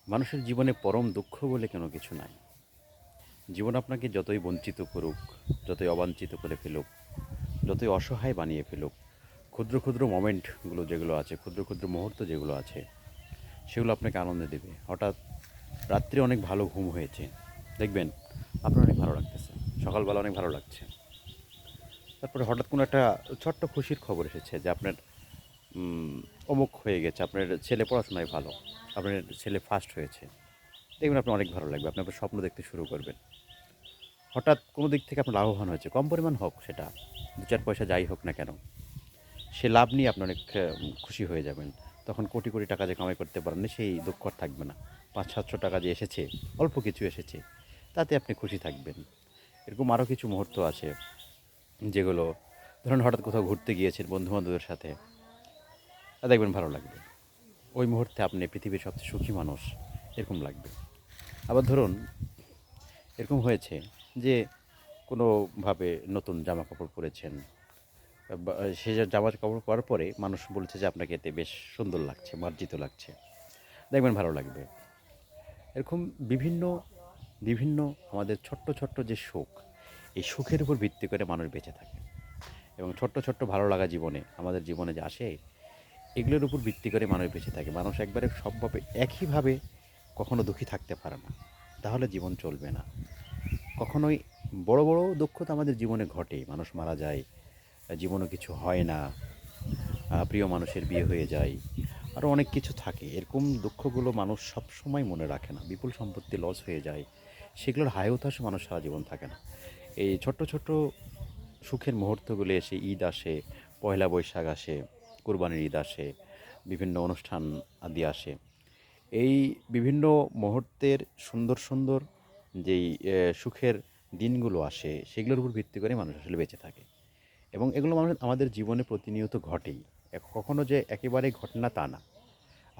মানুষের জীবনে পরম দুঃখ বলে কোনো কিছু নাই। জীবন আপনাকে যতই বঞ্চিত করুক, যতই অবাঞ্ছিত করে ফেলুক, যতই অসহায় বানিয়ে ফেলুক, ক্ষুদ্র ক্ষুদ্র মোমেন্টগুলো যেগুলো আছে, ক্ষুদ্র ক্ষুদ্র মুহূর্ত যেগুলো আছে, সেগুলো আপনাকে আনন্দ দেবে। হঠাৎ রাত্রে অনেক ভালো ঘুম হয়েছে, দেখবেন আপনার অনেক ভালো লাগতেছে। সকালবেলা অনেক ভালো লাগছে। তারপরে হঠাৎ কোনো একটা ছোট্ট খুশির খবর এসেছে যে আপনার অমুক হয়ে গেছে, আপনার ছেলে পড়াশোনায় ভালো, আপনার ছেলে ফার্স্ট হয়েছে। দেখবেন আপনার অনেক ভালো লাগবে। আপনি আপনার স্বপ্ন দেখতে শুরু করবেন। হঠাৎ কোনো দিক থেকে আপনার লাভবান হয়েছে, কম পরিমাণ হোক সেটা, ২-৪ পয়সা যাই হোক না কেন, সে লাভ নিয়ে আপনি অনেক খুশি হয়ে যাবেন। তখন কোটি কোটি টাকা যে কামাই করতে পারেননি সেই দুঃখ আর থাকবে না। ৫০০-৭০০ টাকা যে এসেছে, অল্প কিছু এসেছে, তাতে আপনি খুশি থাকবেন। এরকম আরও কিছু মুহূর্ত আছে যেগুলো, ধরুন হঠাৎ কোথাও ঘুরতে গিয়েছেন বন্ধু-বান্ধবের সাথে, দেখবেন ভালো লাগবে। ওই মুহূর্তে আপনি পৃথিবীর সবচেয়ে সুখী মানুষ, এরকম লাগবে। আবার ধরুন এরকম হয়েছে যে কোনোভাবে নতুন জামাকাপড় পরেছেন, বা সে যে জামাকাপড় পরার পরে মানুষ বলেছে যে আপনাকে এতে বেশ সুন্দর লাগছে, মার্জিত লাগছে। দেখবেন ভালো লাগবে। এরকম বিভিন্ন, বিভিন্ন আমাদের ছোট্ট, ছোট্ট যে সুখ, এই সুখের উপর ভিত্তি করে মানুষ বেঁচে থাকে। এবং ছোট্ট, ছোট্ট ভালো লাগা জীবনে, আমাদের জীবনে যে আসে, এগুলোর উপর ভিত্তি করে মানুষ বেঁচে থাকে। মানুষ একবারে সবভাবে একইভাবে কখনো দুঃখী থাকতে পারে না। তাহলে জীবন চলবে না। কখনোই বড়, বড় দুঃখ তো আমাদের জীবনে ঘটে। মানুষ মারা যায়, জীবনে কিছু হয় না, প্রিয় মানুষের বিয়ে হয়ে যায়। আরও অনেক কিছু থাকে। এরকম দুঃখগুলো মানুষ সবসময় মনে রাখে না। বিপুল সম্পত্তি লস হয়ে যায়। সেগুলোর হায় হতাশও মানুষ সারা জীবন থাকে না। এই ছোট্ট, ছোট্ট সুখের মুহূর্তগুলো এসে, ঈদ আসে, পয়লা বৈশাখ আসে, কোরবানির ঈদ আসে, বিভিন্ন অনুষ্ঠান আদি আসে। এই বিভিন্ন মুহূর্তের সুন্দর, সুন্দর যেই সুখের দিনগুলো আসে, সেগুলোর উপর ভিত্তি করে মানুষ আসলে বেঁচে থাকে। এবং এগুলো আমাদের জীবনে প্রতিনিয়ত ঘটেই। কখনো যে একেবারেই ঘটে না তা না।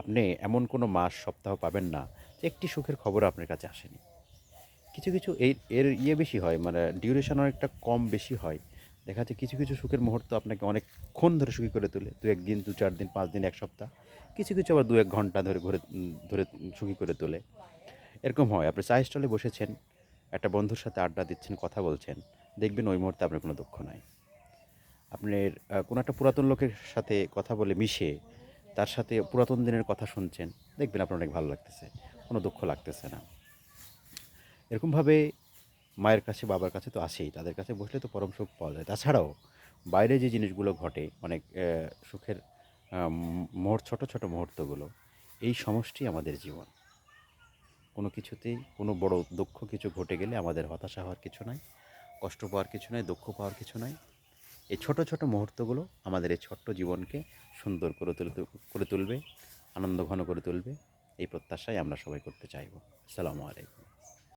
আপনি এমন কোনো মাস, সপ্তাহ পাবেন না যে একটি সুখের খবর আপনার কাছে আসেনি। কিছু, কিছু এর বেশি হয়, মানে ডিউরেশন অনেকটা কম বেশি হয়। দেখা যাচ্ছে কিছু, কিছু সুখের মুহূর্ত আপনাকে অনেকক্ষণ ধরে সুখী করে তোলে। ২-১ দিন, ২-৪ দিন, ৫ দিন, ১ সপ্তাহ। কিছু, কিছু আবার ২-১ ঘন্টা ধরে সুখী করে তোলে। এরকম হয়। আপনি চায়ের স্টলে বসেছেন, একটা বন্ধুর সাথে আড্ডা দিচ্ছেন, কথা বলছেন। দেখবেন ওই মুহূর্তে আপনার কোনো দুঃখ নাই। আপনার কোনো একটা পুরাতন লোকের সাথে কথা বলে মিশে, তার সাথে পুরাতন দিনের কথা শুনছেন, দেখবেন আপনার অনেক ভালো লাগতেছে। কোনো দুঃখ লাগতেছে না। এরকমভাবে মায়ের কাছে, বাবার কাছে তো আসেই। তাদের কাছে বসলে তো পরম সুখ পাওয়া যায়। তাছাড়াও বাইরে যে জিনিসগুলো ঘটে, অনেক সুখের ছোট, ছোট মুহূর্তগুলো, এই সমষ্টি আমাদের জীবন। কোনো কিছুতেই কোনো বড় দুঃখ কিছু ঘটে গেলে আমাদের হতাশা হওয়ার কিছু নাই, কষ্ট পাওয়ার কিছু নাই, দুঃখ পাওয়ার কিছু নাই। এই ছোট, ছোট মুহূর্তগুলো আমাদের এই ছোট্ট জীবনকে সুন্দর করে তুলবে, আনন্দঘন করে তুলবে। এই প্রত্যাশাই আমরা সবাই করতে চাইব। আসসালামু আলাইকুম।